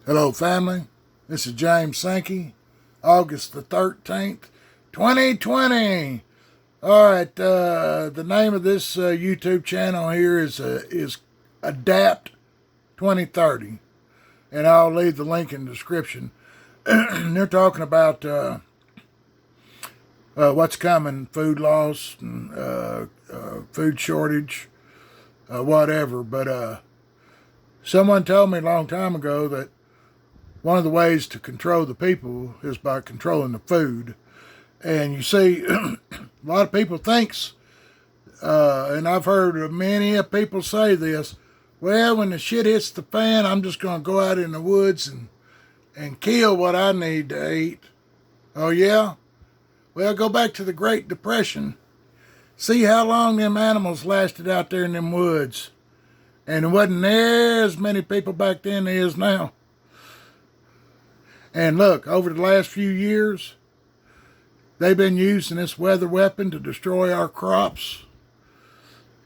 Hello, family. This is James Sankey, August the 13th, 2020. All right, the name of this YouTube channel here is Adapt 2030, and I'll leave the link in the description. They're talking about what's coming, food loss, and, food shortage, whatever. But someone told me a long time ago that one of the ways to control the people is by controlling the food. And you see, a lot of people thinks, and I've heard many people say this, well, when the shit hits the fan, I'm just going to go out in the woods and kill what I need to eat. Oh, yeah? Well, go back to the Great Depression. See how long them animals lasted out there in them woods. And there wasn't near as many people back then as now. And look, over the last few years, they've been using this weather weapon to destroy our crops.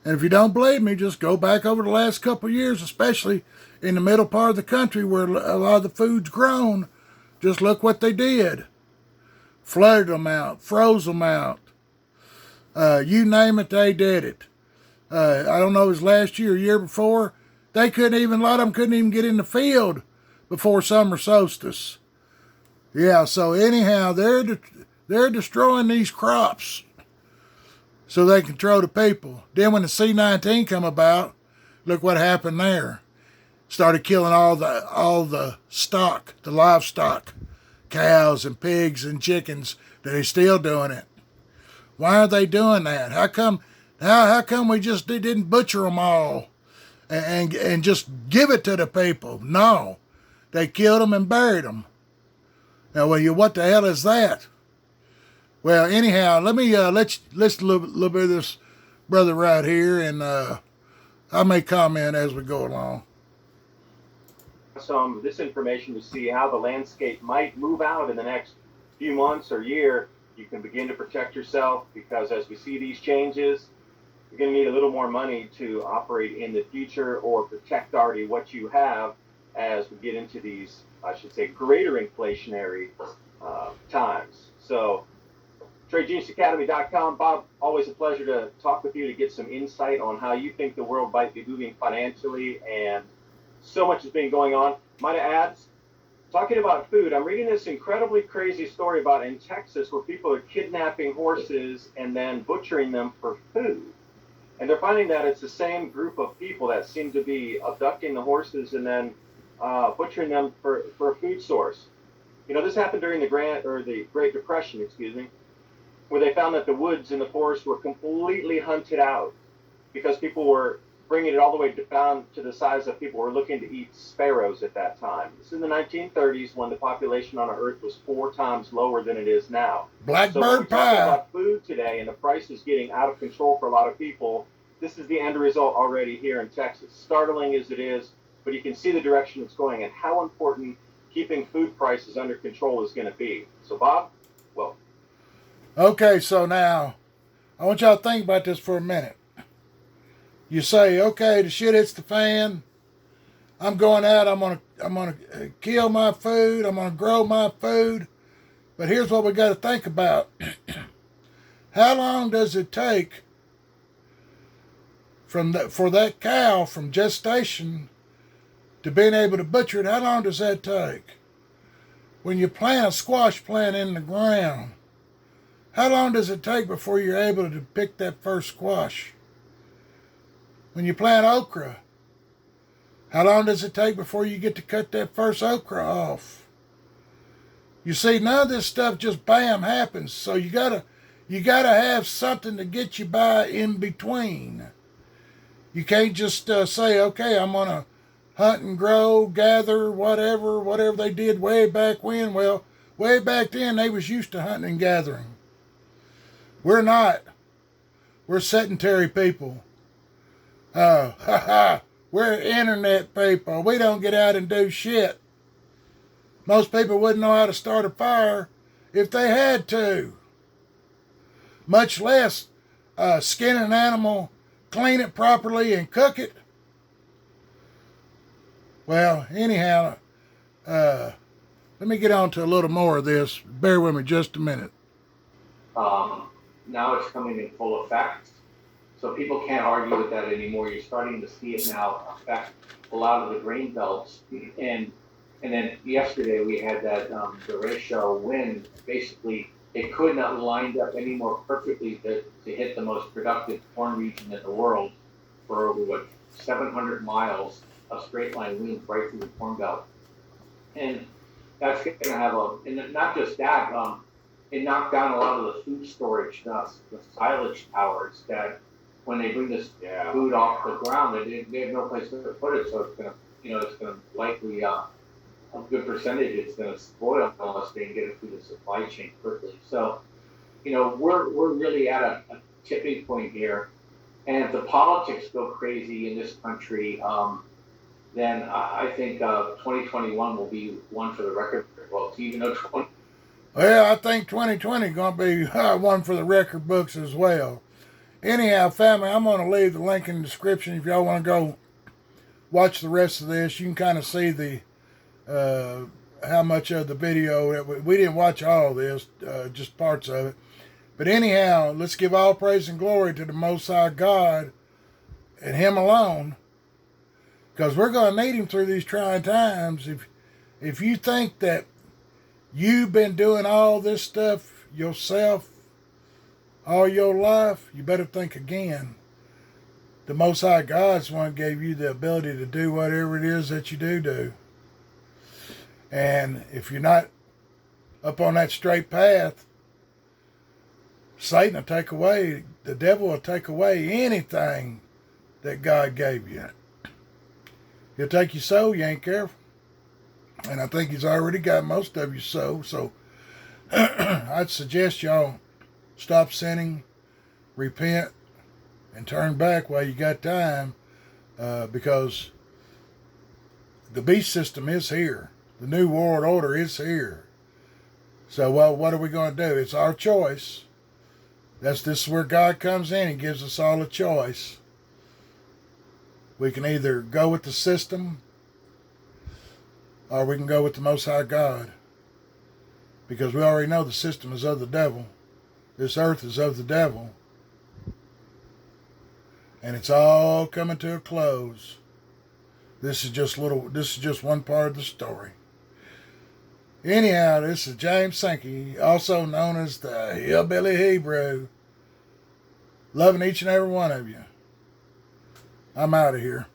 And if you don't believe me, just go back over the last couple of years, especially in the middle part of the country where a lot of the food's grown. Just look what they did. Flooded them out, froze them out. You name it, they did it. I don't know, it was last year or year before. They couldn't even, a lot of them couldn't even get in the field before summer solstice. Yeah, so anyhow, they're destroying these crops so they control the people. Then when the C-19 come about, look what happened there. Started killing all the stock, the livestock, cows and pigs and chickens. They're still doing it. Why are they doing that? How come we just didn't butcher them all and just give it to the people? No, they killed them and buried them. Now, well, what the hell is that? Well, anyhow, let me let's listen a little bit of this brother right here, and I may comment as we go along. Some of this information to see how the landscape might move out in the next few months or year. You can begin to protect yourself, because as we see these changes, you're going to need a little more money to operate in the future or protect already what you have as we get into these, I should say, greater inflationary times. So, TradeGeniusAcademy.com. Bob, always a pleasure to talk with you to get some insight on how you think the world might be moving financially, and so much has been going on. Might I add, talking about food, I'm reading this incredibly crazy story about in Texas where people are kidnapping horses and then butchering them for food. And they're finding that it's the same group of people that seem to be abducting the horses and then butchering them for a food source. You know, this happened during the Great Depression, where they found that the woods and the forest were completely hunted out because people were bringing it all the way down to the size that people were looking to eat sparrows at that time. This is in the 1930s, when the population on Earth was 4 times lower than it is now. Blackbird pie. Talking about food today, and the price is getting out of control for a lot of people. This is the end result already here in Texas. Startling as it is, but you can see the direction it's going and how important keeping food prices under control is going to be. So, Bob, well. Okay, so now I want y'all to think about this for a minute. You say, okay, the shit hits the fan. I'm going out. I'm gonna kill my food. I'm gonna grow my food. But here's what we got to think about. How long does it take for that cow from gestation to being able to butcher it? How long does that take? When you plant a squash plant in the ground, how long does it take before you're able to pick that first squash? When you plant okra, how long does it take before you get to cut that first okra off? You see, none of this stuff just bam happens. So you gotta have something to get you by in between. You can't just say, okay, I'm gonna hunt and grow, gather, whatever they did way back when. Well, way back then they was used to hunting and gathering. We're not. We're sedentary people. We're internet people. We don't get out and do shit. Most people wouldn't know how to start a fire if they had to. Much less skin an animal, clean it properly, and cook it. Well, anyhow, Let me get on to a little more of this. Bear with me just a minute. Now it's coming in full effect. So people can't argue with that anymore. You're starting to see it now affect a lot of the grain belts. And then yesterday we had that derecho wind. Basically, it could not lined up any more perfectly to hit the most productive corn region in the world for over 700 miles of straight line wind right through the corn belt. And that's going to have and not just that, it knocked down a lot of the food storage, the silage towers that when they bring this food off the ground, they have no place to put it. So it's going to, it's going to likely, a good percentage, it's going to spoil unless they can get it through the supply chain quickly. So, we're really at a tipping point here. And if the politics go crazy in this country, then I think 2021 will be one for the record books, even though Well, I think 2020 is going to be one for the record books as well. Anyhow, family, I'm going to leave the link in the description if y'all want to go watch the rest of this. You can kind of see the how much of the video. We didn't watch all this, just parts of it. But anyhow, let's give all praise and glory to the Most High God and Him alone, because we're going to need Him through these trying times. If you think that you've been doing all this stuff yourself all your life, you better think again. The Most High God's one who gave you the ability to do whatever it is that you do. And if you're not up on that straight path, Satan will take away, the devil will take away anything that God gave you. He'll take your soul, you ain't careful. And I think he's already got most of your soul. So I'd suggest y'all stop sinning, repent, and turn back while you got time, because the beast system is here. The New World Order is here. So, well, what are we going to do? It's our choice. This is where God comes in and gives us all a choice. We can either go with the system or we can go with the Most High God. Because we already know the system is of the devil. This earth is of the devil. And it's all coming to a close. This is just one part of the story. Anyhow, this is James Sankey, also known as the Hillbilly Hebrew. Loving each and every one of you. I'm out of here.